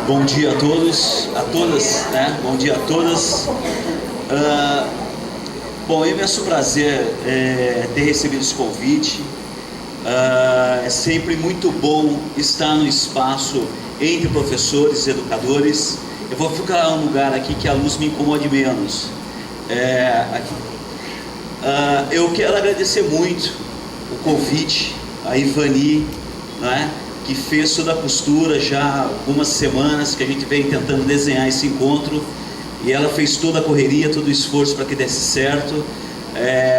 Bom dia a todos, a todas, né? Bom dia a todas. Bom, é imenso prazer ter recebido esse convite. É sempre muito bom estar no espaço entre professores e educadores. Eu vou ficar um lugar aqui que a luz me incomode menos. Eu quero agradecer muito o convite, a Ivani, né, que fez toda a costura já há algumas semanas que a gente vem tentando desenhar esse encontro, e ela fez toda a correria, todo o esforço para que desse certo,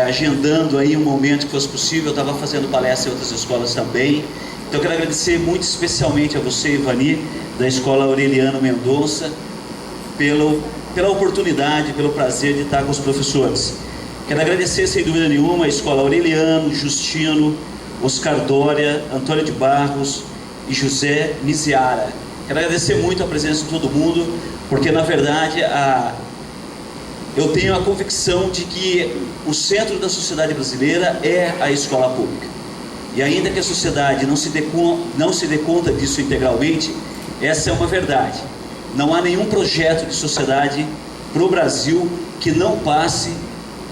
agendando aí um momento que fosse possível. Eu estava fazendo palestra em outras escolas também, então eu quero agradecer muito especialmente a você, Ivani, da Escola Aureliano Mendonça, pela oportunidade, pelo prazer de estar com os professores. Quero agradecer, sem dúvida nenhuma, a Escola Aureliano, Justino, Oscar Dória, Antônio de Barros e José Miziara. Quero agradecer muito a presença de todo mundo, porque na verdade eu tenho a convicção de que o centro da sociedade brasileira é a escola pública. E ainda que a sociedade não se dê conta disso integralmente, essa é uma verdade. Não há nenhum projeto de sociedade para o Brasil que não passe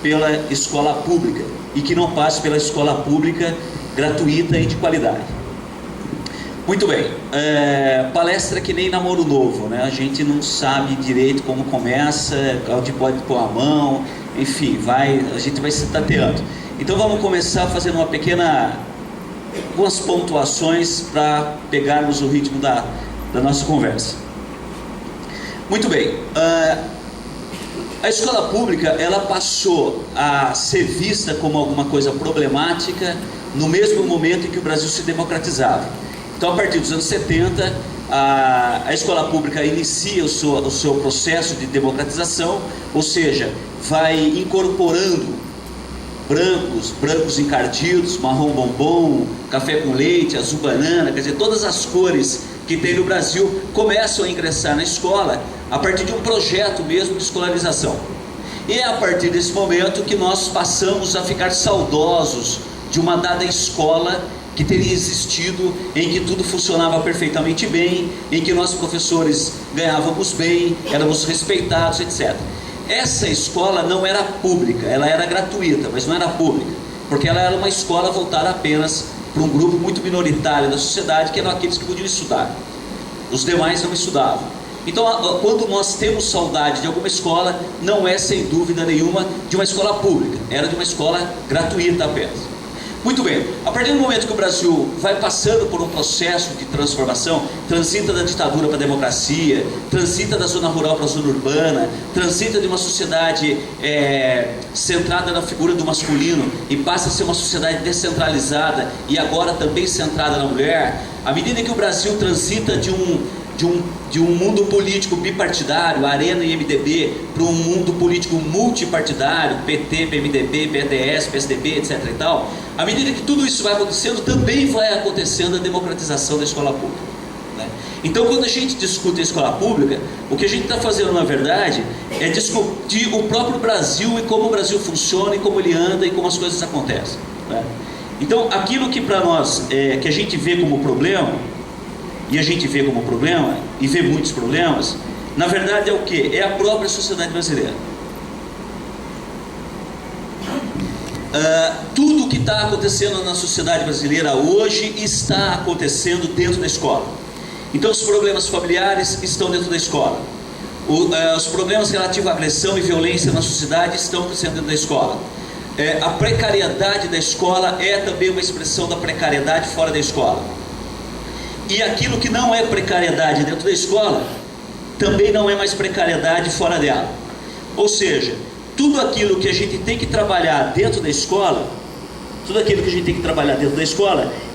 pela escola pública, e que não passe pela escola pública gratuita e de qualidade. Muito bem, palestra que nem namoro novo, né? A gente não sabe direito como começa, onde pode pôr a mão, enfim, a gente vai se tateando. Então vamos começar fazendo algumas pontuações para pegarmos o ritmo da nossa conversa. Muito bem, a escola pública, ela passou a ser vista como alguma coisa problemática no mesmo momento em que o Brasil se democratizava. Então, a partir dos anos 70, a escola pública inicia o seu processo de democratização, ou seja, vai incorporando brancos encardidos, marrom bombom, café com leite, azul banana, quer dizer, todas as cores que tem no Brasil começam a ingressar na escola a partir de um projeto mesmo de escolarização. E é a partir desse momento que nós passamos a ficar saudosos de uma dada escola que teria existido, em que tudo funcionava perfeitamente bem, em que nós professores ganhávamos bem, éramos respeitados, etc. Essa escola não era pública, ela era gratuita, mas não era pública, porque ela era uma escola voltada apenas para um grupo muito minoritário da sociedade, que eram aqueles que podiam estudar. Os demais não estudavam. Então, quando nós temos saudade de alguma escola, não é sem dúvida nenhuma de uma escola pública, era de uma escola gratuita apenas. Muito bem, a partir do momento que o Brasil vai passando por um processo de transformação, transita da ditadura para a democracia, transita da zona rural para a zona urbana, transita de uma sociedade centrada na figura do masculino e passa a ser uma sociedade descentralizada e agora também centrada na mulher, à medida que o Brasil transita de um mundo político bipartidário, Arena e MDB, para um mundo político multipartidário, PT, PMDB, PDS, PSDB, etc. e tal, à medida que tudo isso vai acontecendo, também vai acontecendo a democratização da escola pública, né? Então, quando a gente discute a escola pública, o que a gente está fazendo, na verdade, é discutir o próprio Brasil e como o Brasil funciona, e como ele anda, e como as coisas acontecem, né? Então, aquilo que para nós, que a gente vê como problema, e a gente vê como problema, e vê muitos problemas, na verdade é o que? É a própria sociedade brasileira. Tudo o que está acontecendo na sociedade brasileira hoje está acontecendo dentro da escola. Então, os problemas familiares estão dentro da escola. Os problemas relativos à agressão e violência na sociedade estão acontecendo dentro da escola. A precariedade da escola é também uma expressão da precariedade fora da escola. E aquilo que não é precariedade dentro da escola, também não é mais precariedade fora dela. Ou seja, tudo aquilo que a gente tem que trabalhar dentro da escola,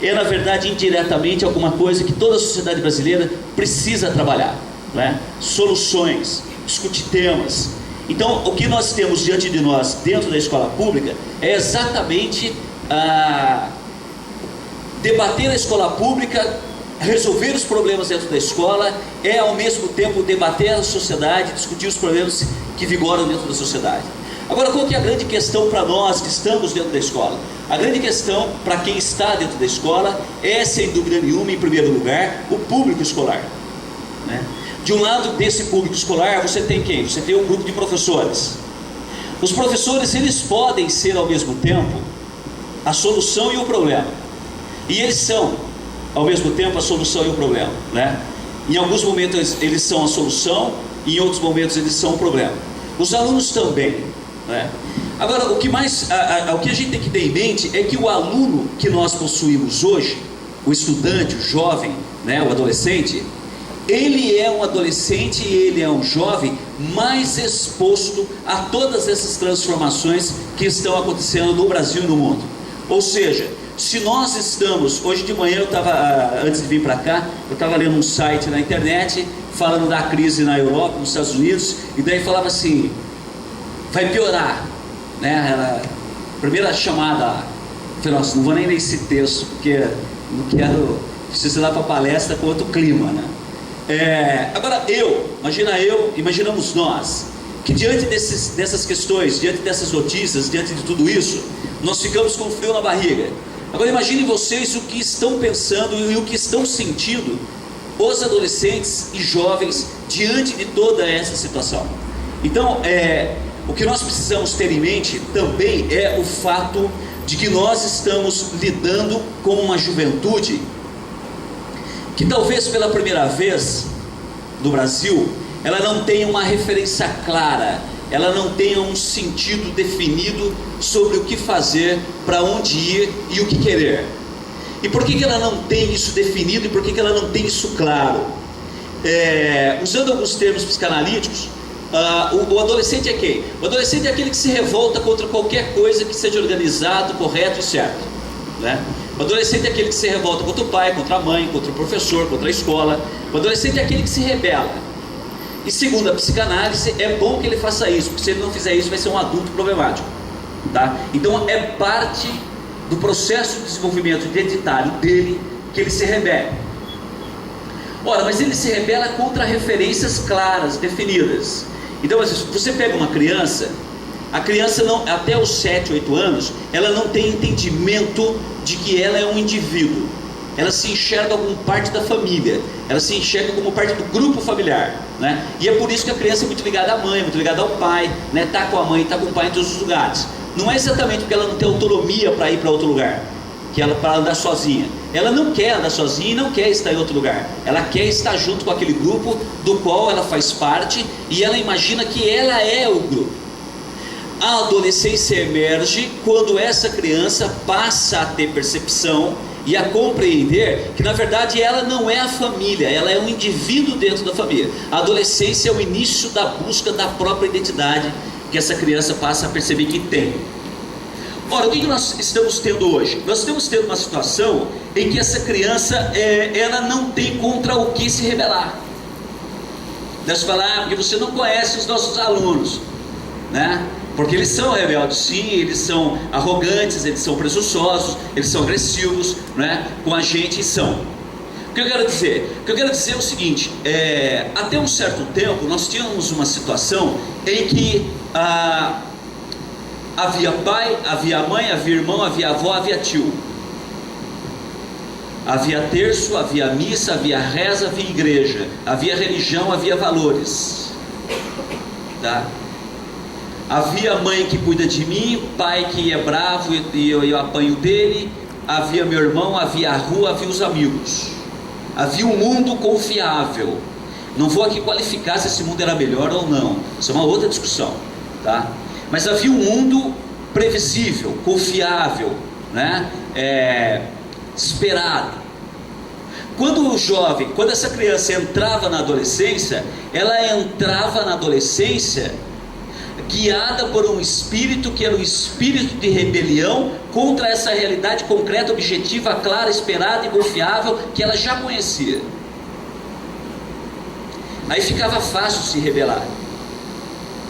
é na verdade indiretamente alguma coisa que toda a sociedade brasileira precisa trabalhar, né? Soluções, discutir temas. Então, o que nós temos diante de nós dentro da escola pública é exatamente debater a escola pública, resolver os problemas dentro da escola, é ao mesmo tempo debater a sociedade, discutir os problemas que vigoram dentro da sociedade. Agora, qual que é a grande questão para nós que estamos dentro da escola? A grande questão para quem está dentro da escola é, sem dúvida nenhuma, em primeiro lugar, o público escolar. né? De um lado desse público escolar, você tem quem? Você tem um grupo de professores. Os professores, eles podem ser ao mesmo tempo a solução e o problema. E eles são, ao mesmo tempo, a solução e o problema, né? Em alguns momentos eles são a solução, e em outros momentos eles são o problema. Os alunos também, né? Agora, o que a gente tem que ter em mente é que o aluno que nós possuímos hoje, o estudante, o jovem, né, o adolescente, ele é um adolescente e ele é um jovem mais exposto a todas essas transformações que estão acontecendo no Brasil e no mundo. Ou seja, se nós estamos, hoje de manhã eu estava, antes de vir para cá, eu estava lendo um site na internet falando da crise na Europa, nos Estados Unidos, e daí falava assim, vai piorar, né? Primeira chamada, eu falei, nossa, não vou nem ler esse texto, porque não quero, preciso ir lá para a palestra com outro clima, né? Agora imaginamos nós, que diante dessas questões, diante dessas notícias, diante de tudo isso, nós ficamos com frio na barriga. Agora imaginem vocês o que estão pensando e o que estão sentindo os adolescentes e jovens diante de toda essa situação. Então, o que nós precisamos ter em mente também é o fato de que nós estamos lidando com uma juventude que talvez pela primeira vez no Brasil, ela não tenha uma referência clara, ela não tenha um sentido definido sobre o que fazer, para onde ir e o que querer. E por que ela não tem isso definido e por que ela não tem isso claro? Usando alguns termos psicanalíticos, o adolescente é quem? O adolescente é aquele que se revolta contra qualquer coisa que seja organizado, correto e certo, né? O adolescente é aquele que se revolta contra o pai, contra a mãe, contra o professor, contra a escola. O adolescente é aquele que se rebela. E segundo a psicanálise, é bom que ele faça isso, porque se ele não fizer isso vai ser um adulto problemático, tá? Então é parte do processo de desenvolvimento identitário dele que ele se rebela. Ora, mas ele se rebela contra referências claras, definidas. Então, você pega uma criança, a criança não, até os 7, 8 anos, ela não tem entendimento de que ela é um indivíduo. Ela se enxerga como parte da família, ela se enxerga como parte do grupo familiar, né? E é por isso que a criança é muito ligada à mãe, muito ligada ao pai, né? Tá com a mãe, tá com o pai em todos os lugares. Não é exatamente porque ela não tem autonomia para ir para outro lugar, que ela para andar sozinha. Ela não quer andar sozinha e não quer estar em outro lugar. Ela quer estar junto com aquele grupo do qual ela faz parte e ela imagina que ela é o grupo. A adolescência emerge quando essa criança passa a ter percepção e a compreender que na verdade ela não é a família, ela é um indivíduo dentro da família. A adolescência é o início da busca da própria identidade que essa criança passa a perceber que tem. Ora, o que nós estamos tendo hoje? Nós estamos tendo uma situação em que essa criança ela não tem contra o que se rebelar. Nós falamos, porque você não conhece os nossos alunos, né? Porque eles são rebeldes, sim, eles são arrogantes, eles são presunçosos, eles são agressivos, né? Com a gente são. O que eu quero dizer? O que eu quero dizer é o seguinte, até um certo tempo nós tínhamos uma situação em que havia pai, havia mãe, havia irmão, havia avó, havia tio. Havia terço, havia missa, havia reza, havia igreja. Havia religião, havia valores, tá? Havia mãe que cuida de mim, pai que é bravo e eu apanho dele. Havia meu irmão, havia a rua, havia os amigos. Havia um mundo confiável. Não vou aqui qualificar se esse mundo era melhor ou não, isso é uma outra discussão, tá? Mas havia um mundo previsível, confiável, né? Esperado. Quando o jovem, quando essa criança entrava na adolescência, ela entrava na adolescência guiada por um espírito que era um espírito de rebelião contra essa realidade concreta, objetiva, clara, esperada e confiável que ela já conhecia. Aí ficava fácil se rebelar,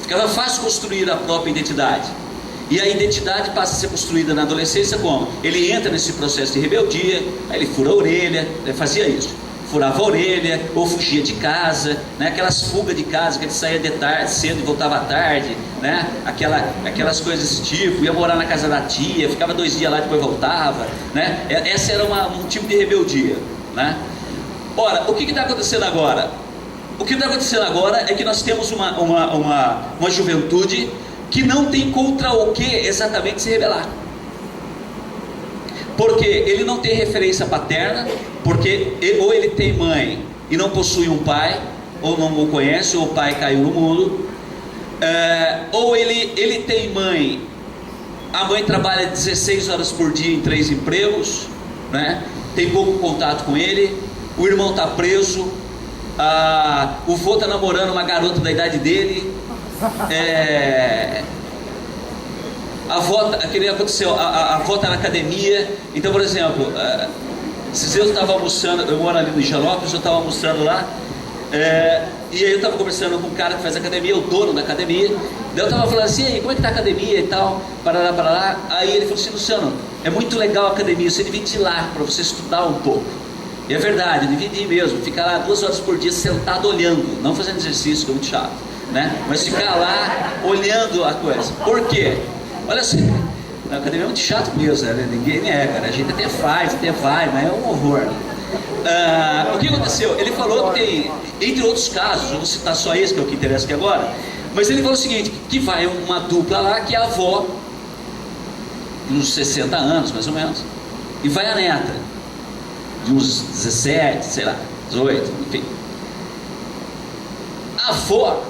ficava fácil construir a própria identidade. E a identidade passa a ser construída na adolescência como? Ele entra nesse processo de rebeldia, aí ele fura a orelha, fazia isso, furava a orelha, ou fugia de casa, né? Aquelas fugas de casa, que ele saía de tarde, cedo e voltava à tarde, né? Aquelas coisas desse tipo, ia morar na casa da tia, ficava 2 dias lá e depois voltava, né? Essa era um tipo de rebeldia, né? Ora, o que está acontecendo agora? o que está acontecendo agora é que nós temos uma juventude que não tem contra o que exatamente se rebelar. Porque ele não tem referência paterna, porque ou ele tem mãe e não possui um pai, ou não o conhece, ou o pai caiu no mundo, ou ele tem mãe, a mãe trabalha 16 horas por dia em 3 empregos, né? Tem pouco contato com ele, o irmão está preso, o vô está namorando uma garota da idade dele, a avó, aquele aconteceu, a avó está na academia. Então, por exemplo, esses dias eu estava almoçando, eu moro ali no Higienópolis, eu estava almoçando lá, e aí eu estava conversando com um cara que faz academia, o dono da academia. Daí eu estava falando assim, e aí, como é que está a academia e tal, parará. Aí ele falou assim, Luciano, é muito legal a academia, você devia ir lá para você estudar um pouco. E é verdade, eu devia ir mesmo, ficar lá 2 horas por dia sentado olhando, não fazendo exercício, que é muito chato, né? Mas ficar lá olhando a coisa. Por quê? Olha assim, a academia é muito chato mesmo, né? Ninguém nega, né? A gente até faz, até vai, mas é um horror. O que aconteceu? Ele falou que tem, entre outros casos, eu vou citar só esse, que é o que interessa aqui agora, mas ele falou o seguinte, que vai uma dupla lá, que é a avó, de uns 60 anos, mais ou menos, e vai a neta, de uns 17, sei lá, 18, enfim. A avó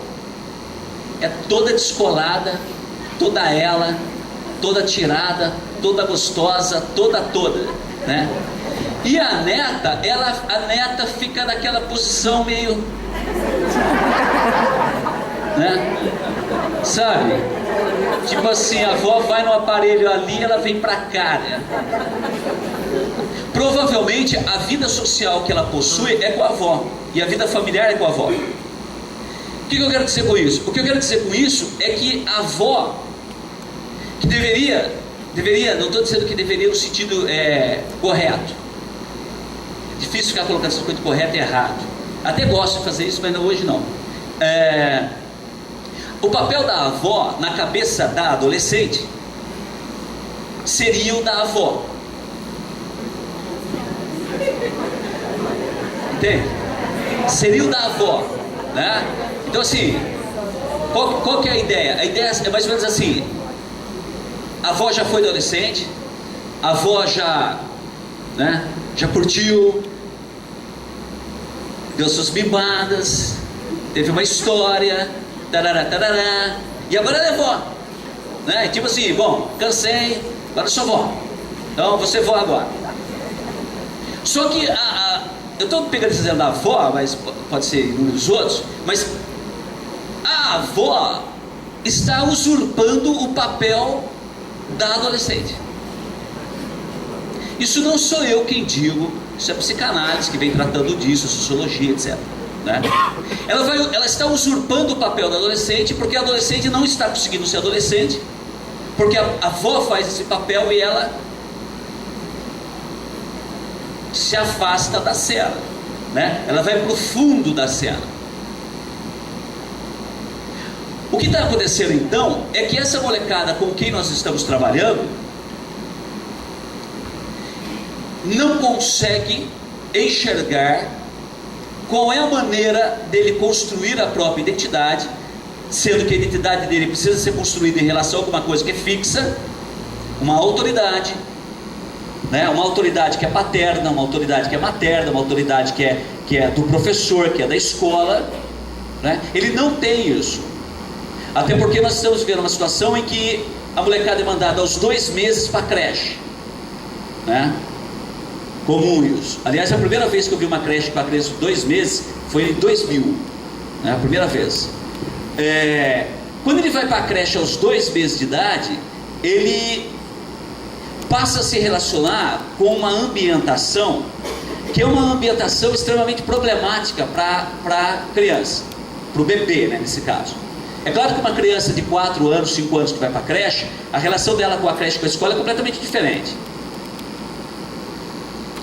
é toda descolada, toda ela, toda tirada, toda gostosa, toda, né? E a neta fica naquela posição meio, né? Sabe? Tipo assim, a avó vai no aparelho ali, ela vem pra cá, né? Provavelmente a vida social que ela possui é com a avó, e a vida familiar é com a avó. O que eu quero dizer com isso? O que eu quero dizer com isso é que a avó, que deveria, não estou dizendo que deveria no sentido correto. É difícil ficar colocando essa coisa de correto e errado. Até gosto de fazer isso, mas não, hoje não. O papel da avó na cabeça da adolescente seria o da avó. Entende? Seria o da avó, né? Então assim, qual que é a ideia? A ideia é mais ou menos assim: a avó já foi adolescente, a avó já curtiu, deu suas bibadas, teve uma história, tarará, e agora ela é vó, né? Tipo assim, bom, cansei, agora sou vó, então você é vó agora. Só que eu estou pegando esse exemplo da avó, mas pode ser inúmeros outros, mas a avó está usurpando o papel da adolescente. Isso não sou eu quem digo, isso é psicanálise que vem tratando disso, sociologia, etc, né? Ela está usurpando o papel da adolescente, porque a adolescente não está conseguindo ser adolescente, porque a avó faz esse papel e ela se afasta da cena, né? Ela vai para o fundo da cena. O que está acontecendo então é que essa molecada com quem nós estamos trabalhando não consegue enxergar qual é a maneira dele construir a própria identidade, sendo que a identidade dele precisa ser construída em relação a alguma coisa que é fixa, uma autoridade, né? Uma autoridade que é paterna, uma autoridade que é materna, uma autoridade que é do professor, que é da escola, né? Ele não tem isso. Até porque nós estamos vivendo uma situação em que a molecada é mandada aos 2 meses para a creche, né? Comum isso. Aliás, a primeira vez que eu vi uma creche para criança de 2 meses foi em 2000, né? A primeira vez. Quando ele vai para a creche aos 2 meses de idade, ele passa a se relacionar com uma ambientação que é uma ambientação extremamente problemática para a criança, para o bebê, né, nesse caso. É claro que uma criança de 4 anos, 5 anos que vai para a creche, a relação dela com a creche, com a escola é completamente diferente.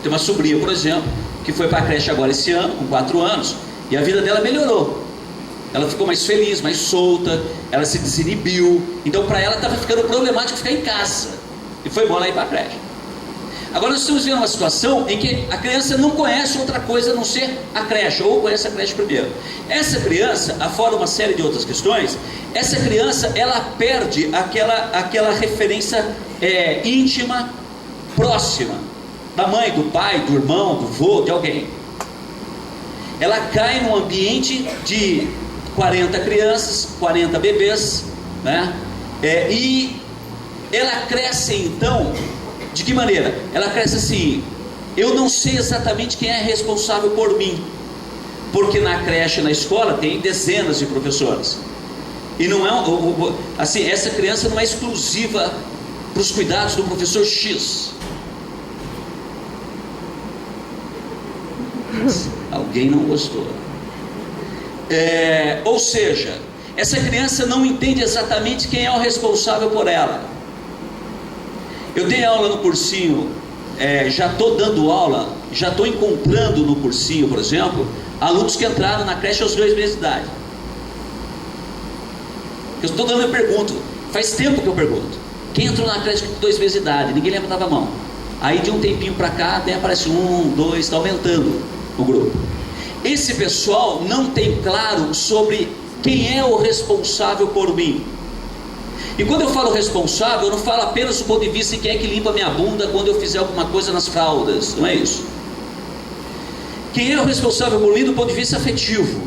Tem uma sobrinha, por exemplo, que foi para a creche agora esse ano, com 4 anos, e a vida dela melhorou. Ela ficou mais feliz, mais solta, ela se desinibiu. Então para ela estava ficando problemático ficar em casa, e foi bom ela ir para a creche. Agora nós estamos vendo uma situação em que a criança não conhece outra coisa a não ser a creche, ou conhece a creche primeiro. Essa criança, afora uma série de outras questões, essa criança, ela perde aquela referência íntima, próxima, da mãe, do pai, do irmão, do vô, de alguém. Ela cai num ambiente de 40 crianças, 40 bebês, né? E ela cresce então, de que maneira? Ela cresce assim: eu não sei exatamente quem é responsável por mim, porque na creche, na escola, tem dezenas de professores, e não é assim, essa criança não é exclusiva para os cuidados do professor X. Alguém não gostou. Ou seja, essa criança não entende exatamente quem é o responsável por ela. Eu dei aula no cursinho, já estou dando aula, já estou encontrando no cursinho, por exemplo, alunos que entraram na creche aos 2 meses de idade. Eu estou dando, eu pergunto, faz tempo que eu pergunto, quem entrou na creche com 2 meses de idade? Ninguém levantava a mão. Aí de um tempinho para cá, até aparece 1, 2, está aumentando o grupo. Esse pessoal não tem claro sobre quem é o responsável por mim. E quando eu falo responsável, eu não falo apenas do ponto de vista de quem é que limpa minha bunda quando eu fizer alguma coisa nas fraldas, não é isso. Quem é o responsável por mim do ponto de vista afetivo.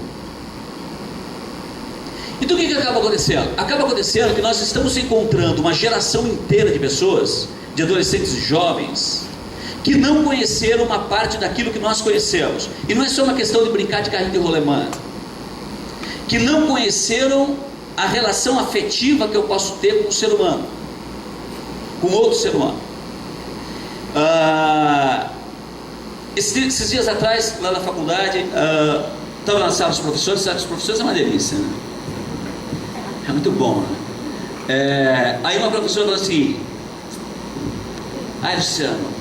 Então o que acaba acontecendo? Acaba acontecendo que nós estamos encontrando uma geração inteira de pessoas, de adolescentes e jovens, que não conheceram uma parte daquilo que nós conhecemos. E não é só uma questão de brincar de carrinho de rolemã. Que não conheceram a relação afetiva que eu posso ter com um ser humano, com outro ser humano. Esses dias atrás, lá na faculdade, estava na sala dos professores. Sabe, os professores é uma delícia, né? É muito bom, né? Aí uma professora falou assim: Luciano,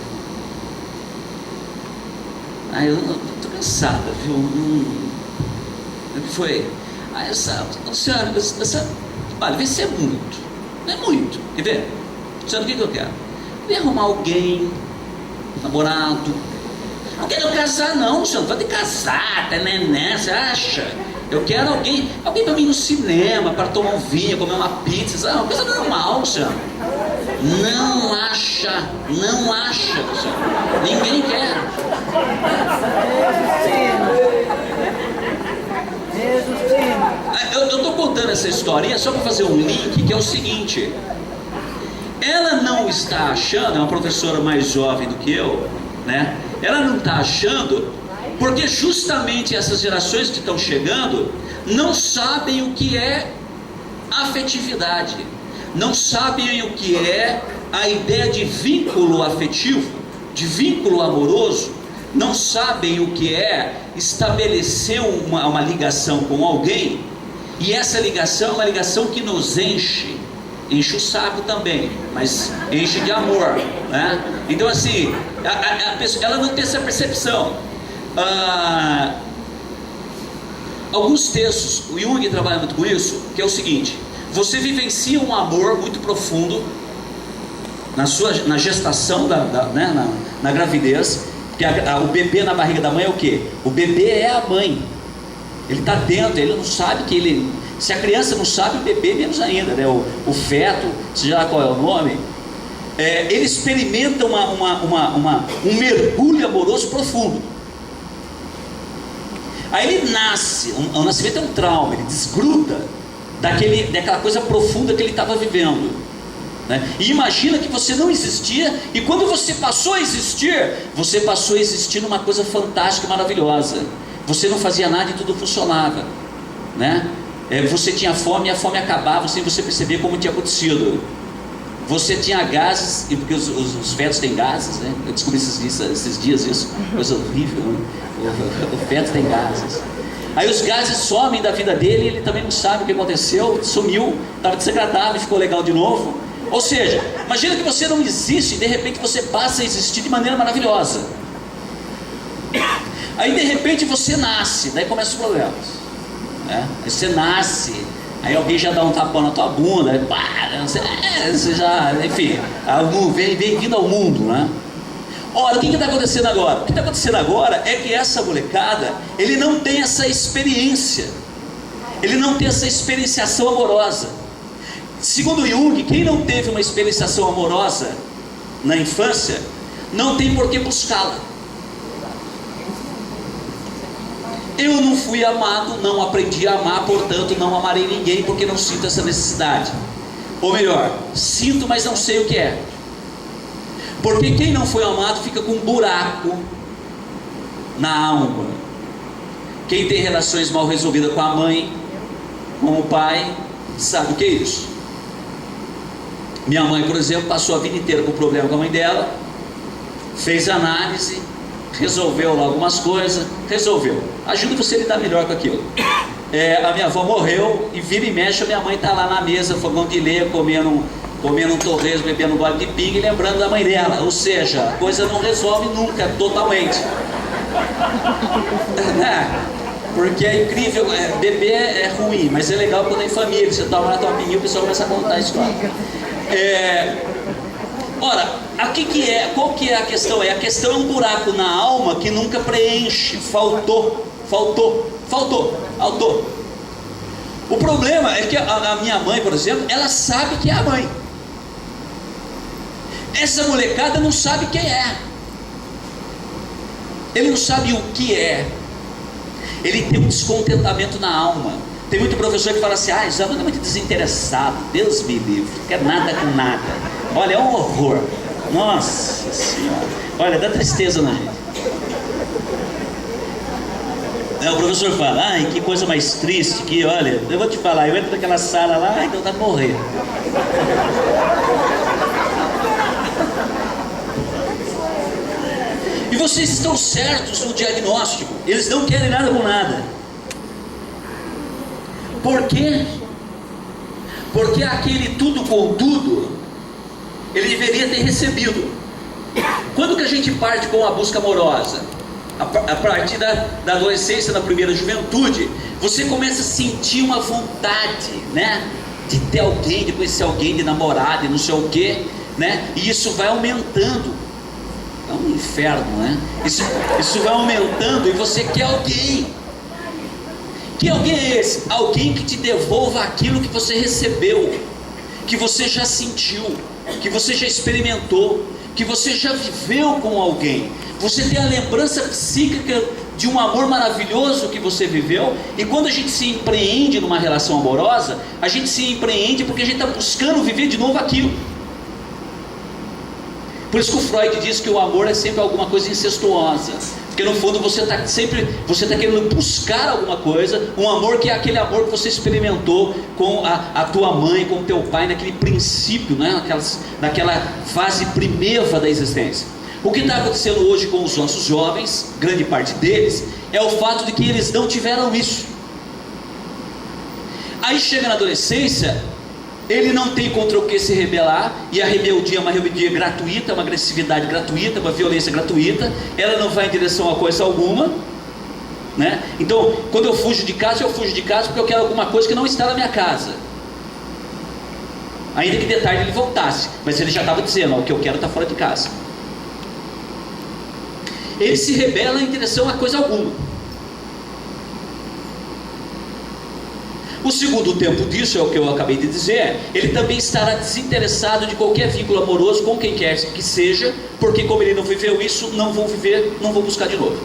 eu estou cansada, viu? O que foi? Luciano, olha, vai ser muito, não é muito, quer ver? Luciano, o que eu quero? Eu queria arrumar alguém, namorado. Não quero casar não, Luciano, vai ter que casar, até neném, você acha? Eu quero alguém para mim ir no cinema, para tomar um vinho, comer uma pizza, uma coisa normal, Luciano. Não acha, Luciano. Ninguém quer. Eu estou contando essa historinha só para fazer um link, que é o seguinte: ela não está achando, é uma professora mais jovem do que eu, né? Ela não está achando, porque justamente essas gerações que estão chegando não sabem o que é afetividade, não sabem o que é a ideia de vínculo afetivo, de vínculo amoroso, não sabem o que é estabelecer uma ligação com alguém, e essa ligação é uma ligação que nos enche o saco também, mas enche de amor, né? Então assim, a pessoa, ela não tem essa percepção. Alguns textos, o Jung trabalha muito com isso, que é o seguinte: você vivencia um amor muito profundo na gestação, né, na gravidez, que o bebê na barriga da mãe é o quê? O bebê é a mãe, ele está dentro, ele não sabe que ele... Se a criança não sabe, o bebê menos ainda, né? O feto, seja lá qual é o nome, ele experimenta um mergulho amoroso profundo. Aí ele nasce, o nascimento é um trauma, ele desgruda daquela coisa profunda que ele estava vivendo, né? E imagina que você não existia, e quando você passou a existir, você passou a existir numa coisa fantástica e maravilhosa. Você não fazia nada e tudo funcionava, né? Você tinha fome e a fome acabava sem você perceber como tinha acontecido. Você tinha gases, porque os fetos têm gases, né? Eu descobri esses dias isso, coisa horrível, né? O feto tem gases. Aí os gases somem da vida dele e ele também não sabe o que aconteceu, sumiu, estava desagradável e ficou legal de novo. Ou seja, imagina que você não existe e de repente você passa a existir de maneira maravilhosa. Aí de repente você nasce, daí começam os problemas. Aí você nasce, aí alguém já dá um tapão na tua bunda, você já, enfim, vem vindo ao mundo, né? Ora, o que está acontecendo agora? O que está acontecendo agora é que essa molecada, ele não tem essa experiência, ele não tem essa experienciação amorosa. Segundo Jung, quem não teve uma experienciação amorosa na infância, não tem por que buscá-la. Eu não fui amado, não aprendi a amar, portanto não amarei ninguém, porque não sinto essa necessidade. Ou melhor, sinto, mas não sei o que é. Porque quem não foi amado fica com um buraco na alma. Quem tem relações mal resolvidas com a mãe, com o pai, sabe o que é isso? Minha mãe, por exemplo, passou a vida inteira com problema com a mãe dela, fez análise, resolveu lá algumas coisas, resolveu. Ajuda você a lidar melhor com aquilo. A minha avó morreu e vira e mexe, a minha mãe está lá na mesa, fogão de lenha, comendo um torresmo, bebendo um gole de pinga e lembrando da mãe dela. Ou seja, a coisa não resolve nunca, totalmente. Porque é incrível, beber é ruim, mas é legal quando é em família. Você toma na tua pinguinha e o pessoal começa a contar a história. Ora, qual que é a questão? A questão é um buraco na alma que nunca preenche. Faltou. O problema é que a minha mãe, por exemplo, ela sabe que é a mãe. Essa molecada não sabe quem é. Ele não sabe o que é. Ele tem um descontentamento na alma. Tem muito professor que fala assim: esse aluno é muito desinteressado, Deus me livre, não quer nada com nada. Olha, é um horror. Nossa Senhora. Olha, dá tristeza na gente. O professor fala: que coisa mais triste que, olha, eu vou te falar, eu entro naquela sala lá, então tá morrendo. E vocês estão certos no diagnóstico. Eles não querem nada com nada. Por quê? Porque aquele tudo com tudo, ele deveria ter recebido. Quando que a gente parte com a busca amorosa? A partir da adolescência, da primeira juventude, você começa a sentir uma vontade, né? De ter alguém, de conhecer alguém, de namorar, de não sei o quê, né? E isso vai aumentando. É um inferno, né? Isso vai aumentando e você quer alguém. Que alguém é esse? Alguém que te devolva aquilo que você recebeu, que você já sentiu, que você já experimentou, que você já viveu com alguém. Você tem a lembrança psíquica de um amor maravilhoso que você viveu. E quando a gente se empreende numa relação amorosa, a gente se empreende porque a gente está buscando viver de novo aquilo. Por isso que o Freud diz que o amor é sempre alguma coisa incestuosa, porque no fundo você está querendo buscar alguma coisa, um amor que é aquele amor que você experimentou com a tua mãe, com o teu pai, naquele princípio, né? naquela fase primeva da existência. O que está acontecendo hoje com os nossos jovens, grande parte deles, é o fato de que eles não tiveram isso. Aí chega na adolescência, ele não tem contra o que se rebelar, e a rebeldia é uma rebeldia gratuita, uma agressividade gratuita, uma violência gratuita, ela não vai em direção a coisa alguma, né? Então, quando eu fujo de casa porque eu quero alguma coisa que não está na minha casa, ainda que de tarde ele voltasse, mas ele já estava dizendo: o que eu quero está fora de casa. Ele se rebela em direção a coisa alguma. O segundo tempo disso é o que eu acabei de dizer. Ele também estará desinteressado de qualquer vínculo amoroso com quem quer que seja, porque como ele não viveu isso, não vão viver, não vão buscar de novo.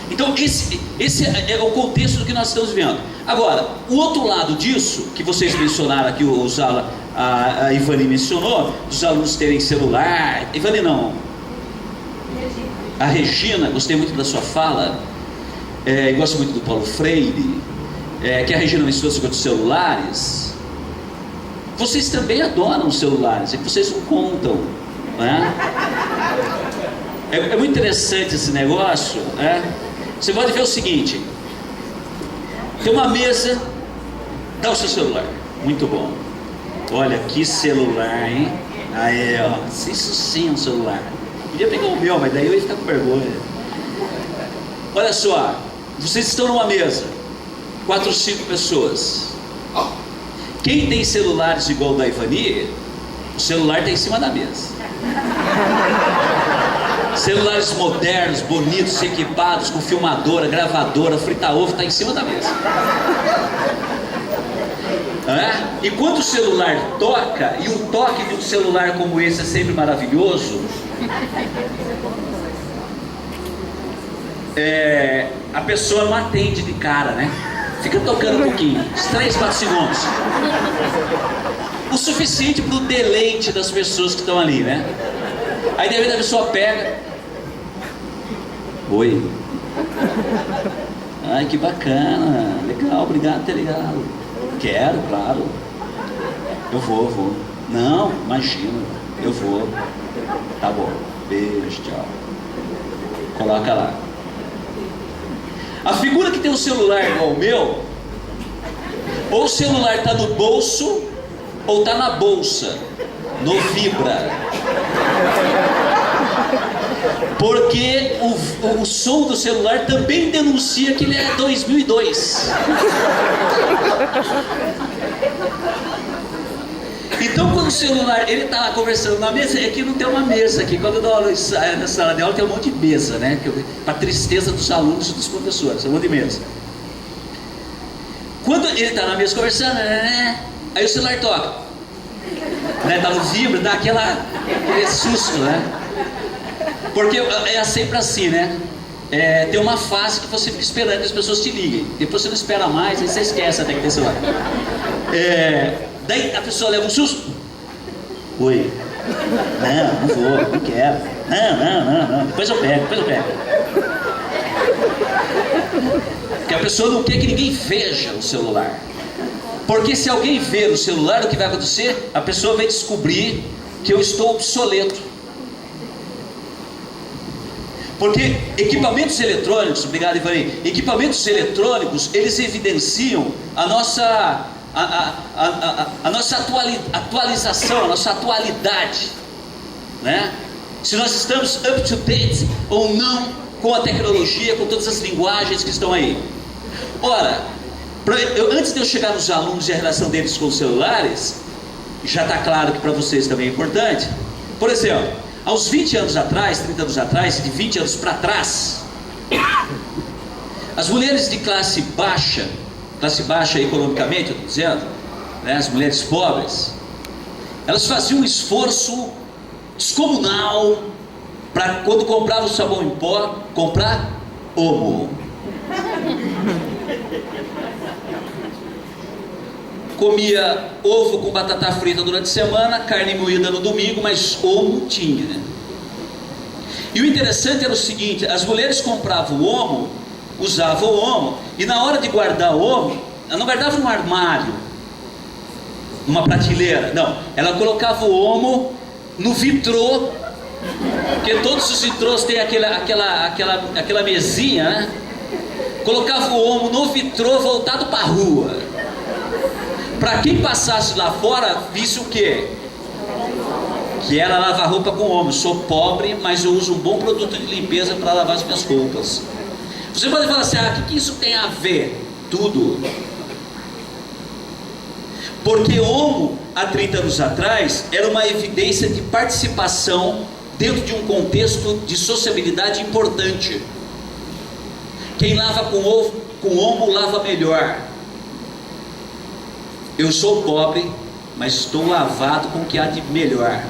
Então esse é o contexto do que nós estamos vivendo. Agora, o outro lado disso, que vocês mencionaram aqui, a Ivani mencionou, dos alunos terem celular. Ivani não, a Regina, gostei muito da sua fala, gosto muito do Paulo Freire, que a Regina mencionou sobre os celulares. Vocês também adoram os celulares, é que vocês não contam, né? É muito interessante esse negócio, né? Você pode ver o seguinte: tem uma mesa, dá o seu celular, muito bom. Olha que celular, hein? Aí, ó, isso sim é um celular. Podia pegar o meu, mas daí eu ia ficar com vergonha. Olha só, vocês estão numa mesa, 4 ou 5 pessoas. Quem tem celulares igual o da Ivani, o celular está em cima da mesa. Celulares modernos, bonitos, equipados, com filmadora, gravadora, frita-ovo, está em cima da mesa. E quando o celular toca, e um toque de um celular como esse é sempre maravilhoso, a pessoa não atende de cara, né? Fica tocando um pouquinho, uns 3, 4 segundos. O suficiente para o deleite das pessoas que estão ali, né? Aí de repente a pessoa pega. Oi. Ai, que bacana. Legal, obrigado por ter ligado. Quero, claro. Eu vou. Não, imagina. Eu vou. Tá bom. Beijo, tchau. Coloca lá. A figura que tem um celular igual o meu, ou o celular está no bolso, ou está na bolsa, no vibra. Porque o som do celular também denuncia que ele é 2002. Então quando o celular, ele está lá conversando na mesa, aqui não tem uma mesa aqui. Quando eu dou aula na sala de aula tem um monte de mesa, né? Para tristeza dos alunos e dos professores, um monte de mesa. Quando ele está na mesa conversando, aí o celular toca, né? Dá no vibra, dá aquele susto, né? Porque é sempre assim, né? Tem uma fase que você fica esperando que as pessoas te liguem. Depois você não espera mais, aí você esquece até que tem celular. Daí a pessoa leva um susto. Oi. Não vou, não quero. Não. Depois eu pego. Porque a pessoa não quer que ninguém veja o celular. Porque se alguém ver o celular, o que vai acontecer? A pessoa vai descobrir que eu estou obsoleto. Porque equipamentos eletrônicos, obrigado Ivani, equipamentos eletrônicos, eles evidenciam a nossa atualização, a nossa atualidade, né? Se nós estamos up to date ou não com a tecnologia, com todas as linguagens que estão aí. Ora, antes de eu chegar nos alunos e a relação deles com os celulares, já está claro que para vocês também é importante. Por exemplo, aos 20 anos atrás, 30 anos atrás, de 20 anos para trás, as mulheres de classe baixa economicamente, eu estou dizendo, né, as mulheres pobres, elas faziam um esforço descomunal para, quando compravam sabão em pó, comprar Omo. Comia ovo com batata frita durante a semana, carne moída no domingo, mas Omo tinha, né? E o interessante era o seguinte: as mulheres compravam o Omo, usavam o Omo, e na hora de guardar o Omo, ela não guardava num armário, numa prateleira, não, ela colocava o Omo no vitrô, porque todos os vitrôs têm aquela mesinha, né? Colocava o Omo no vitrô voltado para a rua, para quem passasse lá fora visse o quê? Que ela lava a roupa com Omo. Sou pobre, mas eu uso um bom produto de limpeza para lavar as minhas roupas. Você pode falar assim: o que isso tem a ver? Tudo. Porque Omo, há 30 anos atrás, era uma evidência de participação dentro de um contexto de sociabilidade importante. Quem lava com Omo lava melhor. Eu sou pobre, mas estou lavado com o que há de melhor.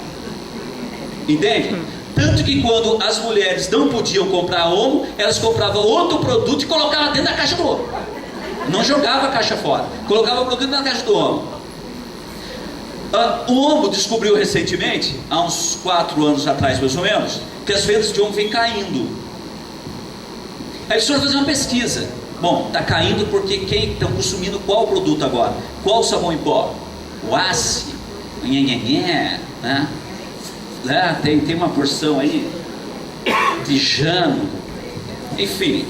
Entende? Tanto que quando as mulheres não podiam comprar Omo, elas compravam outro produto e colocavam dentro da caixa do Omo. Não jogava a caixa fora, colocava o produto na caixa do Omo. O Omo descobriu recentemente, há uns 4 anos atrás mais ou menos, que as vendas de Omo vêm caindo. Aí eles foram fazer uma pesquisa. Bom, está caindo porque quem está consumindo qual produto agora? Qual sabão em pó? O Ace, né? Tem uma porção aí de Jano, enfim.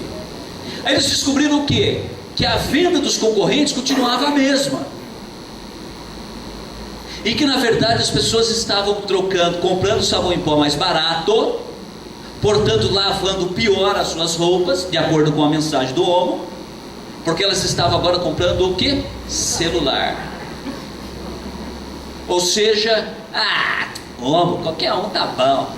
Aí eles descobriram o quê? Que a venda dos concorrentes continuava a mesma, e que na verdade as pessoas estavam comprando sabão em pó mais barato, portanto lavando pior as suas roupas, de acordo com a mensagem do Omo, porque elas estavam agora comprando o quê? Celular. Ou seja, Omo, qualquer um tá bom.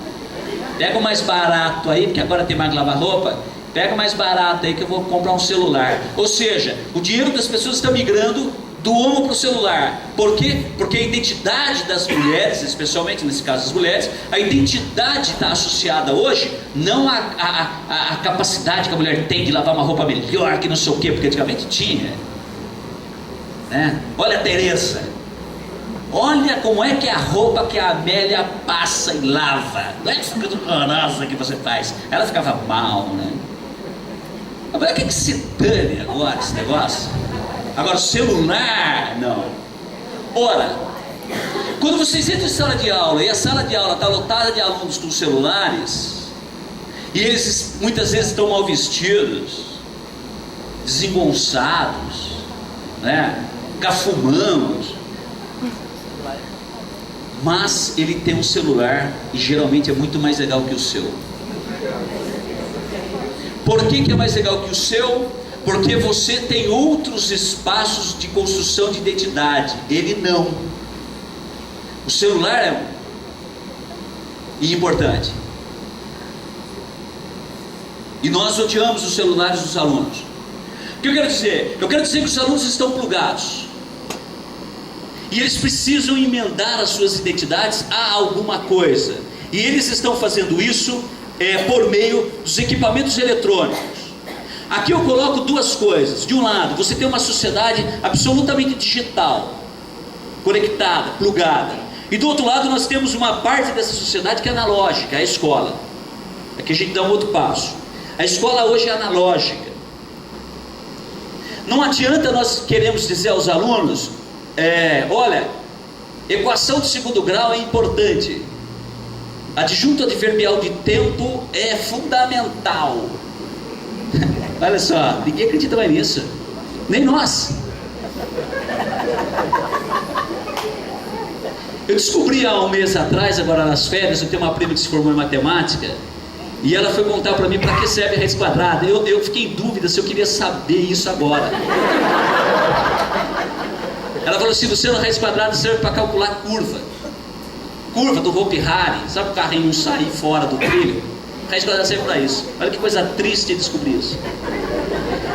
Pega o mais barato aí, porque agora tem mais que lavar roupa. Pega o mais barato aí que eu vou comprar um celular. Ou seja, o dinheiro das pessoas está migrando do homem para o celular. Por quê? Porque a identidade das mulheres, especialmente nesse caso as mulheres, a identidade está associada hoje não à capacidade que a mulher tem de lavar uma roupa melhor, que não sei o quê, porque antigamente tinha, né? Olha a Teresa, olha como é que é a roupa que a Amélia passa e lava. Não é essa coisa horrorosa que você faz. Ela ficava mal, né? Agora o que se dane agora esse negócio? Agora o celular, não. Ora, quando vocês entram em sala de aula e a sala de aula está lotada de alunos com celulares, e eles muitas vezes estão mal vestidos, desengonçados, né? Cafumamos, mas ele tem um celular e geralmente é muito mais legal que o seu. Por que é mais legal que o seu? Porque você tem outros espaços de construção de identidade, ele não. O celular é importante. E nós odiamos os celulares dos alunos. O que eu quero dizer? Eu quero dizer que os alunos estão plugados. E eles precisam emendar as suas identidades a alguma coisa. E eles estão fazendo isso por meio dos equipamentos eletrônicos. Aqui eu coloco duas coisas. De um lado, você tem uma sociedade absolutamente digital, conectada, plugada. E do outro lado, nós temos uma parte dessa sociedade que é analógica, a escola. Aqui a gente dá um outro passo. A escola hoje é analógica. Não adianta nós queremos dizer aos alunos, olha, equação de segundo grau é importante. Adjunto adverbial de tempo é fundamental. Olha só, ninguém acredita mais nisso, nem nós. Eu descobri há um mês atrás, agora nas férias, eu tenho uma prima que se formou em matemática, e ela foi contar para mim para que serve a raiz quadrada. Eu fiquei em dúvida se eu queria saber isso agora. Ela falou assim: Luciano, a raiz quadrada serve para calcular curva do Hopi Hari, sabe o carrinho sair fora do trilho? A raiz quadrada serve para isso. Olha que coisa triste descobrir isso.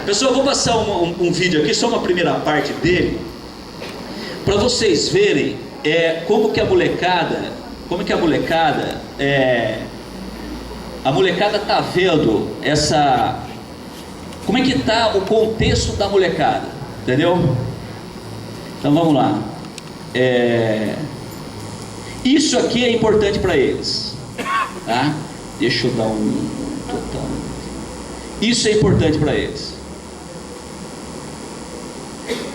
Pessoal, eu vou passar um vídeo aqui, só uma primeira parte dele, para vocês verem como que a molecada está vendo como é que está o contexto da molecada, entendeu? Então vamos lá. Isso aqui é importante para eles, tá? Deixa eu dar um total. Isso é importante para eles.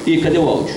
E cadê o áudio?